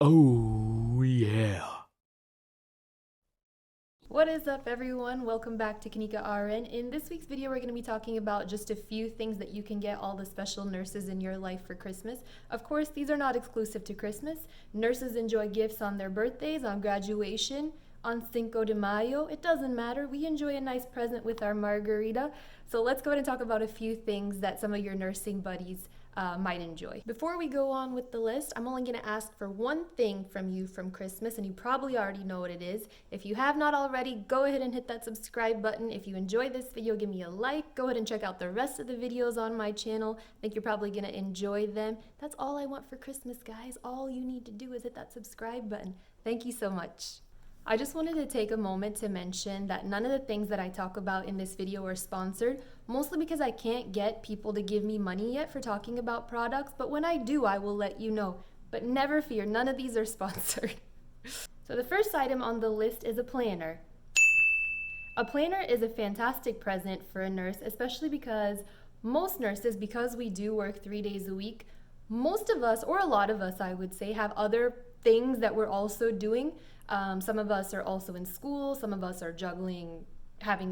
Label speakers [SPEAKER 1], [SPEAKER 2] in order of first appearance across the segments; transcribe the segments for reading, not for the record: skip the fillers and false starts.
[SPEAKER 1] Oh, yeah.
[SPEAKER 2] What is up, everyone? Welcome back to Kanika RN. In this week's video, we're going to be talking about just a few things that you can get all the special nurses in your life for Christmas. Of course, these are not exclusive to Christmas. Nurses enjoy gifts on their birthdays, on graduation, on Cinco de Mayo. It doesn't matter. We enjoy a nice present with our margarita. So let's go ahead and talk about a few things that some of your nursing buddies might enjoy. Before we go on with the list, I'm only going to ask for one thing from you from Christmas, and you probably already know what it is. If you have not already, go ahead and hit that subscribe button. If you enjoyed this video, give me a like. Go ahead and check out the rest of the videos on my channel. I think you're probably going to enjoy them. That's all I want for Christmas, guys. All you need to do is hit that subscribe button. Thank you so much. I just wanted to take a moment to mention that none of the things that I talk about in this video are sponsored, mostly because I can't get people to give me money yet for talking about products, but when I do, I will let you know. But never fear, none of these are sponsored. So the first item on the list is a planner. A planner is a fantastic present for a nurse, especially because most nurses, because we do work 3 days a week, most of us, or a lot of us I would say, have other things that we're also doing. Some of us are also in school, some of us are juggling,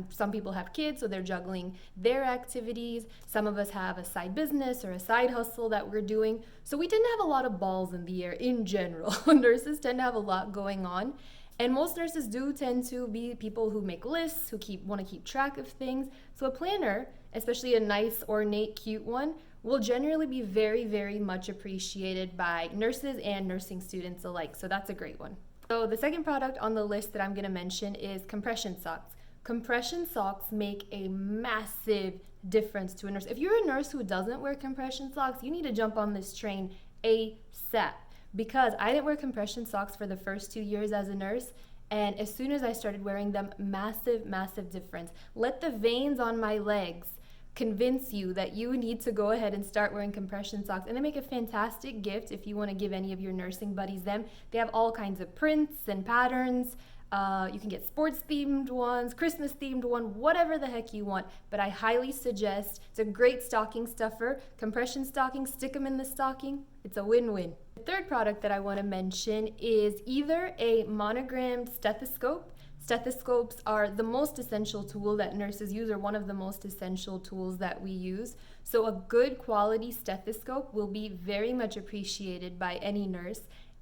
[SPEAKER 2] some people have kids, so they're juggling their activities. Some of us have a side business or a side hustle that we're doing. So we tend to have a lot of balls in the air in general. Nurses tend to have a lot going on. And most nurses do tend to be people who make lists, who want to keep track of things. So a planner, especially a nice, ornate, cute one, will generally be very, very much appreciated by nurses and nursing students alike. So that's a great one. So the second product on the list that I'm going to mention is compression socks. Compression socks make a massive difference to a nurse. If you're a nurse who doesn't wear compression socks, you need to jump on this train ASAP. Because I didn't wear compression socks for the first 2 years as a nurse, and as soon as I started wearing them, massive, massive difference. Let the veins on my legs convince you that you need to go ahead and start wearing compression socks. And they make a fantastic gift if you want to give any of your nursing buddies them. They have all kinds of prints and patterns. You can get sports themed ones, Christmas themed one, whatever the heck you want. But I highly suggest, it's a great stocking stuffer. Compression stockings, stick them in the stocking. It's a win-win. The third product that I want to mention is either a monogrammed stethoscope. Stethoscopes are the most essential tool that nurses use, or one of the most essential tools that we use. So a good quality stethoscope will be very much appreciated by any nurse.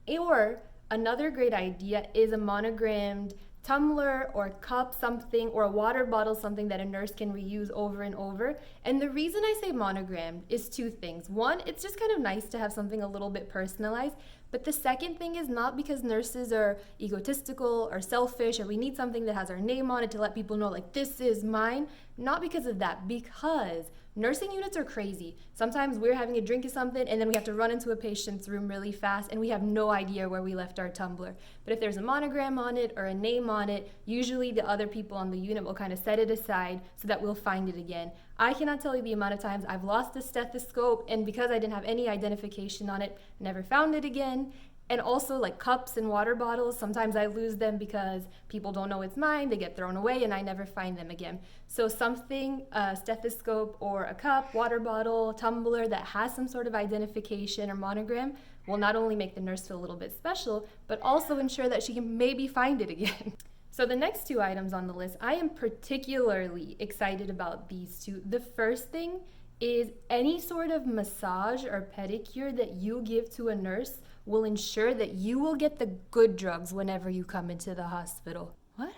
[SPEAKER 2] Or another great idea is a monogrammed tumbler or cup, something, or a water bottle, something that a nurse can reuse over and over. And the reason I say monogrammed is two things. One, it's just kind of nice to have something a little bit personalized. But the second thing is not because nurses are egotistical or selfish, or we need something that has our name on it to let people know, like, this is mine. Not because of that, because nursing units are crazy. Sometimes we're having a drink of something and then we have to run into a patient's room really fast and we have no idea where we left our tumbler. But if there's a monogram on it or a name on it, usually the other people on the unit will kind of set it aside so that we'll find it again. I cannot tell you the amount of times I've lost a stethoscope, and because I didn't have any identification on it, never found it again. And also, like cups and water bottles, sometimes I lose them because people don't know it's mine, they get thrown away, and I never find them again. So something, a stethoscope or a cup, water bottle, tumbler that has some sort of identification or monogram will not only make the nurse feel a little bit special, but also ensure that she can maybe find it again. So the next two items on the list, I am particularly excited about these two. The first thing is any sort of massage or pedicure that you give to a nurse will ensure that you will get the good drugs whenever you come into the hospital. What?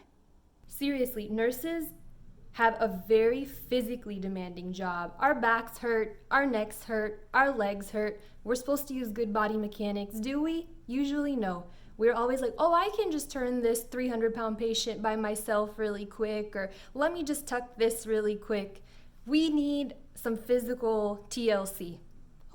[SPEAKER 2] Seriously, nurses have a very physically demanding job. Our backs hurt, our necks hurt, our legs hurt. We're supposed to use good body mechanics. Do we? Usually no. We're always like, oh, I can just turn this 300-pound patient by myself really quick, or let me just tuck this really quick. We need some physical TLC.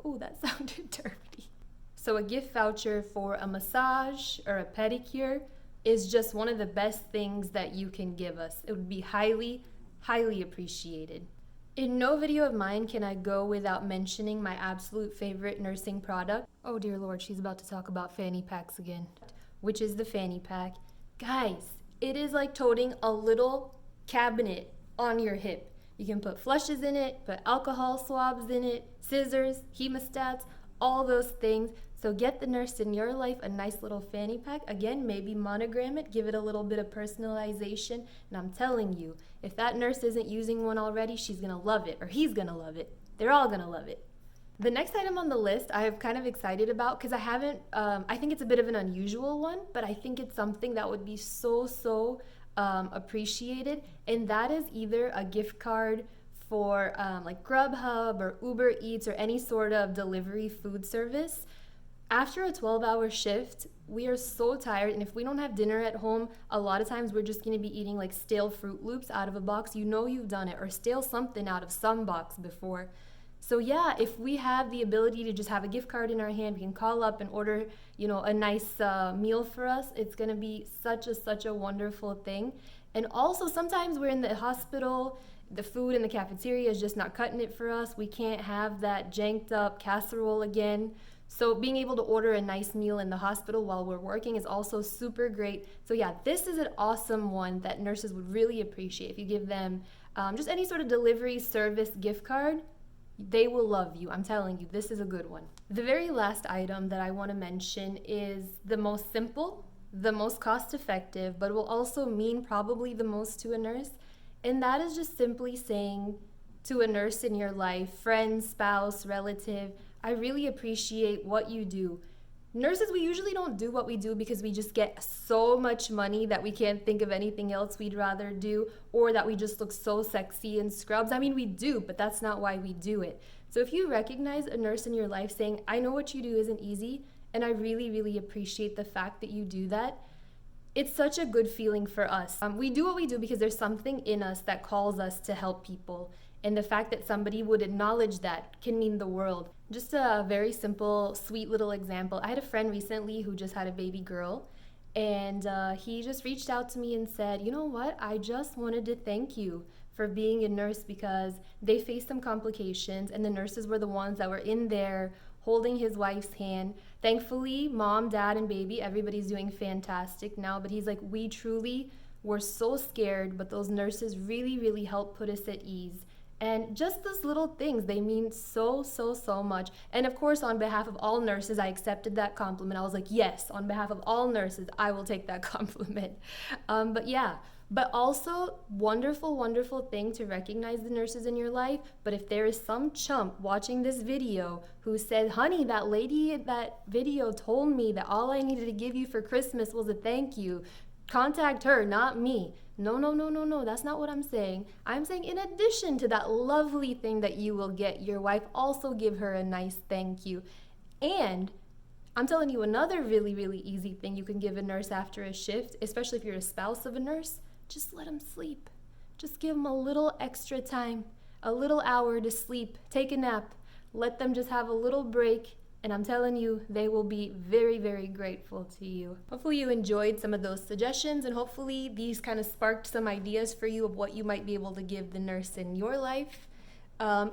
[SPEAKER 2] Oh, that sounded dirty. So a gift voucher for a massage or a pedicure is just one of the best things that you can give us. It would be highly, highly appreciated. In no video of mine can I go without mentioning my absolute favorite nursing product. Oh dear Lord, she's about to talk about fanny packs again. Which is the fanny pack. Guys, it is like toting a little cabinet on your hip. You can put flushes in it, put alcohol swabs in it, scissors, hemostats, all those things. So get the nurse in your life a nice little fanny pack. Again, maybe monogram it, give it a little bit of personalization. And I'm telling you, if that nurse isn't using one already, she's gonna love it, or he's gonna love it. They're all gonna love it. The next item on the list I am kind of excited about because I think it's a bit of an unusual one, but I think it's something that would be so appreciated. And that is either a gift card for like Grubhub or Uber Eats or any sort of delivery food service. After a 12-hour shift, we are so tired, and if we don't have dinner at home, a lot of times we're just going to be eating like stale Fruit Loops out of a box. You know you've done it, or stale something out of some box before. So yeah, if we have the ability to just have a gift card in our hand, we can call up and order, a nice meal for us. It's going to be such a wonderful thing. And also sometimes we're in the hospital, the food in the cafeteria is just not cutting it for us. We can't have that janked up casserole again. So being able to order a nice meal in the hospital while we're working is also super great. So yeah, this is an awesome one that nurses would really appreciate. If you give them just any sort of delivery service gift card, they will love you. I'm telling you, this is a good one. The very last item that I want to mention is the most simple, the most cost effective, but will also mean probably the most to a nurse. And that is just simply saying to a nurse in your life, friend, spouse, relative, I really appreciate what you do. Nurses, we usually don't do what we do because we just get so much money that we can't think of anything else we'd rather do, or that we just look so sexy in scrubs. I mean, we do, but that's not why we do it. So if you recognize a nurse in your life saying, I know what you do isn't easy, and I really appreciate the fact that you do that, it's such a good feeling for us. We do what we do because there's something in us that calls us to help people. And the fact that somebody would acknowledge that can mean the world. Just a very simple, sweet little example. I had a friend recently who just had a baby girl, and he just reached out to me and said, you know what, I just wanted to thank you for being a nurse because they faced some complications and the nurses were the ones that were in there holding his wife's hand. Thankfully, mom, dad, and baby, everybody's doing fantastic now, but he's like, we truly were so scared, but those nurses really helped put us at ease. And just those little things, they mean so much. And of course, on behalf of all nurses, I accepted that compliment. I was like, yes, on behalf of all nurses, I will take that compliment. But yeah, but also wonderful thing to recognize the nurses in your life. But if there is some chump watching this video who said, honey, that lady in that video told me that all I needed to give you for Christmas was a thank you, contact her, not me. No, that's not what I'm saying. I'm saying in addition to that lovely thing that you will get your wife, also give her a nice thank you. And I'm telling you another really easy thing you can give a nurse after a shift, especially if you're a spouse of a nurse, just let them sleep. Just give them a little extra time, a little hour to sleep, take a nap, let them just have a little break. And I'm telling you, they will be very grateful to you. Hopefully you enjoyed some of those suggestions, and hopefully these kind of sparked some ideas for you of what you might be able to give the nurse in your life.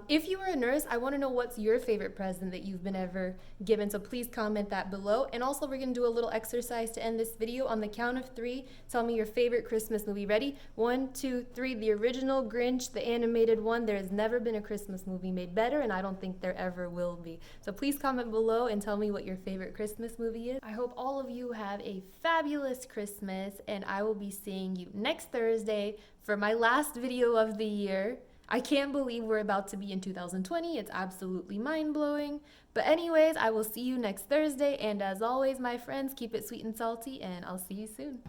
[SPEAKER 2] If you are a nurse, I want to know what's your favorite present that you've been ever given, so please comment that below. And also we're going to do a little exercise to end this video. On the count of 3, tell me your favorite Christmas movie. Ready? 1, 2, 3. The original Grinch, the animated one. There has never been a Christmas movie made better, and I don't think there ever will be. So please comment below and tell me what your favorite Christmas movie is. I hope all of you have a fabulous Christmas, and I will be seeing you next Thursday for my last video of the year. I can't believe we're about to be in 2020. It's absolutely mind-blowing. But anyways, I will see you next Thursday. And as always, my friends, keep it sweet and salty, and I'll see you soon.